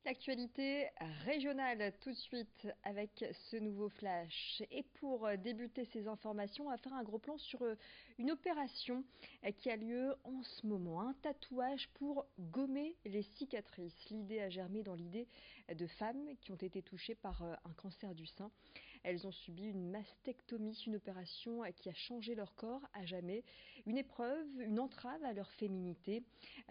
L'actualité régionale tout de suite avec ce nouveau flash. Et pour débuter ces informations, on va faire un gros plan sur une opération qui a lieu en ce moment. Un tatouage pour gommer les cicatrices. L'idée a germé dans l'idée de femmes qui ont été touchées par un cancer du sein. Elles ont subi une mastectomie, une opération qui a changé leur corps à jamais. Une épreuve, une entrave à leur féminité.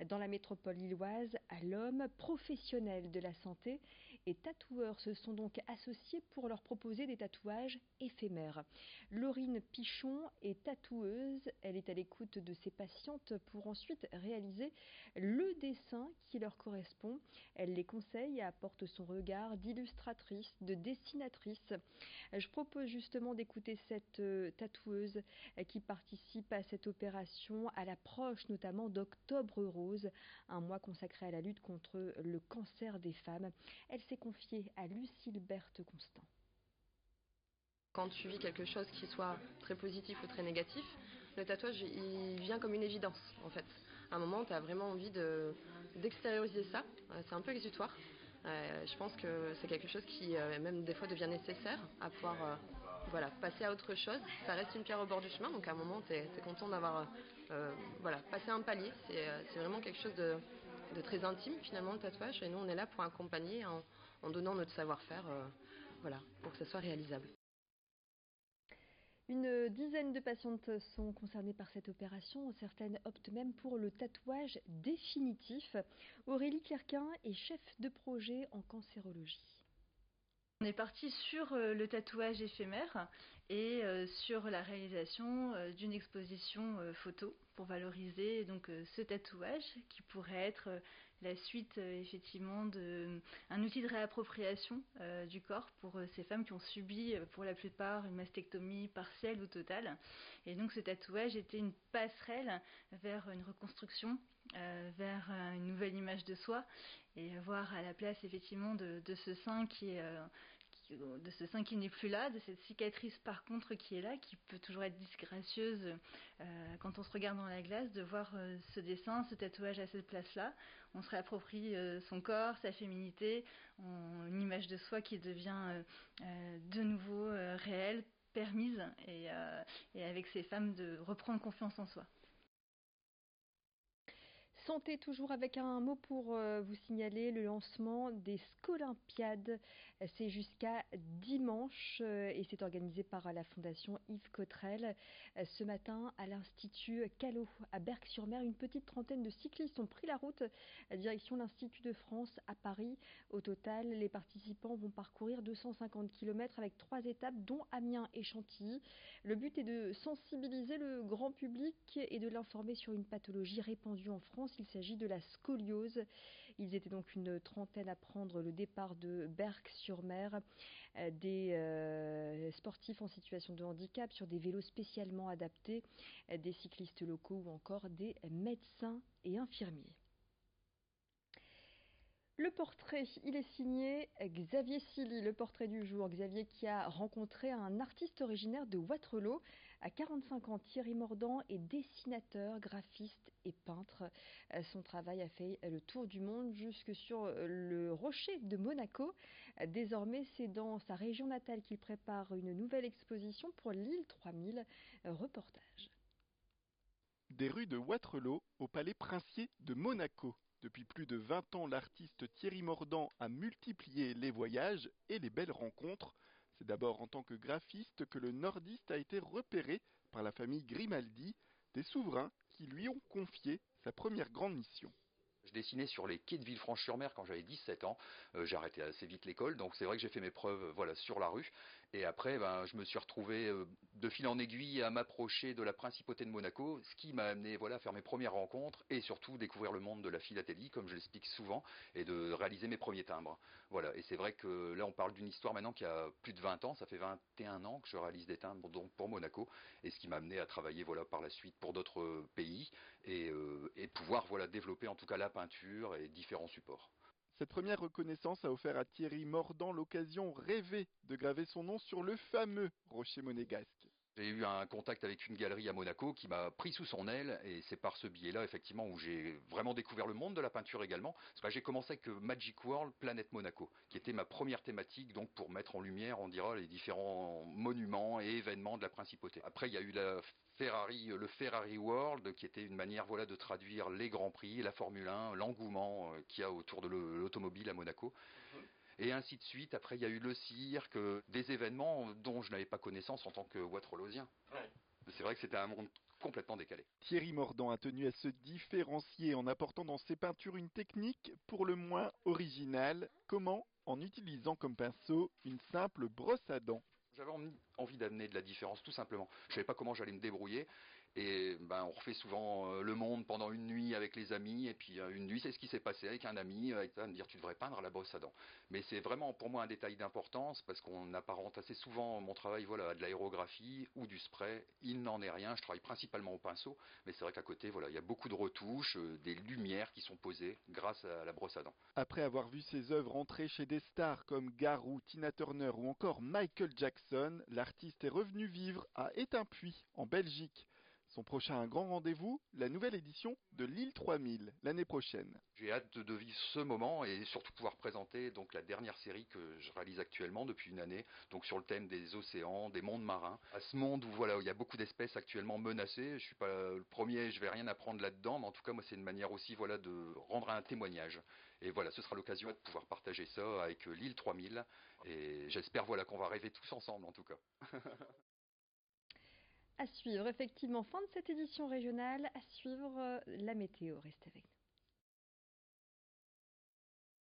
Dans la métropole lilloise, à l'homme professionnel de la santé et tatoueurs se sont donc associés pour leur proposer des tatouages éphémères. Laurine Pichon est tatoueuse, elle est à l'écoute de ses patientes pour ensuite réaliser le dessin qui leur correspond. Elle les conseille et apporte son regard d'illustratrice, de dessinatrice. Je propose justement d'écouter cette tatoueuse qui participe à cette opération à l'approche notamment d'Octobre Rose, un mois consacré à la lutte contre le cancer des femmes. Elle s'est confiée à Lucille Berthe Constant. Quand tu vis quelque chose qui soit très positif ou très négatif, le tatouage il vient comme une évidence en fait. À un moment, tu as vraiment envie d'extérioriser ça, c'est un peu exutoire. Je pense que c'est quelque chose qui même des fois devient nécessaire à pouvoir passer à autre chose. Ça reste une pierre au bord du chemin, donc à un moment tu es content d'avoir passé un palier. C'est vraiment quelque chose de très intime finalement le tatouage, et nous on est là pour accompagner en donnant notre savoir-faire pour que ça soit réalisable. Une dizaine de patientes sont concernées par cette opération. Certaines optent même pour le tatouage définitif. Aurélie Clerquin est chef de projet en cancérologie. On est parti sur le tatouage éphémère et sur la réalisation d'une exposition photo pour valoriser donc ce tatouage qui pourrait être la suite effectivement d'un outil de réappropriation du corps pour ces femmes qui ont subi pour la plupart une mastectomie partielle ou totale. Et donc ce tatouage était une passerelle vers une reconstruction, vers une nouvelle image de soi, et voir à la place effectivement de ce sein de ce sein qui n'est plus là, de cette cicatrice par contre qui est là, qui peut toujours être disgracieuse quand on se regarde dans la glace, de voir ce dessin, ce tatouage à cette place-là. On se réapproprie son corps, sa féminité, une image de soi qui devient de nouveau réelle, permise, et avec ces femmes de reprendre confiance en soi. Santé toujours avec un mot pour vous signaler le lancement des Scolympiades. C'est jusqu'à dimanche et c'est organisé par la Fondation Yves Cotterell. Ce matin, à l'Institut Callot à Berck-sur-Mer, une petite trentaine de cyclistes ont pris la route direction l'Institut de France à Paris. Au total, les participants vont parcourir 250 km avec 3 étapes, dont Amiens et Chantilly. Le but est de sensibiliser le grand public et de l'informer sur une pathologie répandue en France. Il s'agit de la scoliose. Ils étaient donc une trentaine à prendre le départ de Berck-sur-Mer. Des sportifs en situation de handicap sur des vélos spécialement adaptés, des cyclistes locaux ou encore des médecins et infirmiers. Le portrait, il est signé Xavier Silly, le portrait du jour. Xavier qui a rencontré un artiste originaire de Wattrelos. À 45 ans, Thierry Mordant est dessinateur, graphiste et peintre. Son travail a fait le tour du monde jusque sur le rocher de Monaco. Désormais, c'est dans sa région natale qu'il prépare une nouvelle exposition pour l'île 3000. Reportage. Des rues de Wattrelos au palais princier de Monaco. Depuis plus de 20 ans, l'artiste Thierry Mordant a multiplié les voyages et les belles rencontres. C'est d'abord en tant que graphiste que le nordiste a été repéré par la famille Grimaldi, des souverains qui lui ont confié sa première grande mission. Je dessinais sur les quais de Villefranche-sur-Mer quand j'avais 17 ans. J'ai arrêté assez vite l'école, donc c'est vrai que j'ai fait mes preuves sur la rue. Et après, je me suis retrouvé de fil en aiguille à m'approcher de la principauté de Monaco, ce qui m'a amené à faire mes premières rencontres et surtout découvrir le monde de la philatélie, comme je l'explique souvent, et de réaliser mes premiers timbres. Voilà. Et c'est vrai que là, on parle d'une histoire maintenant qui a plus de 20 ans. Ça fait 21 ans que je réalise des timbres donc pour Monaco, et ce qui m'a amené à travailler par la suite pour d'autres pays et pouvoir développer en tout cas la peinture et différents supports. Cette première reconnaissance a offert à Thierry Mordant l'occasion rêvée de graver son nom sur le fameux rocher monégasque. J'ai eu un contact avec une galerie à Monaco qui m'a pris sous son aile et c'est par ce biais-là effectivement où j'ai vraiment découvert le monde de la peinture également. Parce que j'ai commencé avec Magic World Planète Monaco, qui était ma première thématique donc pour mettre en lumière, on dira, les différents monuments et événements de la principauté. Après il y a eu le Ferrari World qui était une manière voilà de traduire les grands prix, la Formule 1, l'engouement qu'il y a autour de l'automobile à Monaco. Et ainsi de suite. Après, il y a eu le cirque, des événements dont je n'avais pas connaissance en tant que Watrelosien. Ouais. C'est vrai que c'était un monde complètement décalé. Thierry Mordant a tenu à se différencier en apportant dans ses peintures une technique pour le moins originale. Comment? En utilisant comme pinceau une simple brosse à dents. J'avais envie d'amener de la différence, tout simplement. Je ne savais pas comment j'allais me débrouiller. Et on refait souvent le monde pendant une nuit avec les amis. Et puis une nuit, c'est ce qui s'est passé avec un ami. Il va me dire, tu devrais peindre à la brosse à dents. Mais c'est vraiment pour moi un détail d'importance parce qu'on apparente assez souvent mon travail voilà, à de l'aérographie ou du spray. Il n'en est rien. Je travaille principalement au pinceau. Mais c'est vrai qu'à côté, voilà, il y a beaucoup de retouches, des lumières qui sont posées grâce à la brosse à dents. Après avoir vu ses œuvres entrer chez des stars comme Garou, Tina Turner ou encore Michael Jackson, l'artiste est revenu vivre à Étainpuy, en Belgique. Son prochain grand rendez-vous, la nouvelle édition de l'île 3000, l'année prochaine. J'ai hâte de vivre ce moment et surtout pouvoir présenter donc la dernière série que je réalise actuellement depuis une année, donc sur le thème des océans, des mondes marins. À ce monde où voilà, où il y a beaucoup d'espèces actuellement menacées. Je suis pas le premier, je vais rien apprendre là-dedans, mais en tout cas moi c'est une manière aussi voilà de rendre un témoignage. Et voilà, ce sera l'occasion de pouvoir partager ça avec l'île 3000 et j'espère voilà qu'on va rêver tous ensemble en tout cas. À suivre, effectivement, fin de cette édition régionale. À suivre la météo. Restez avec nous.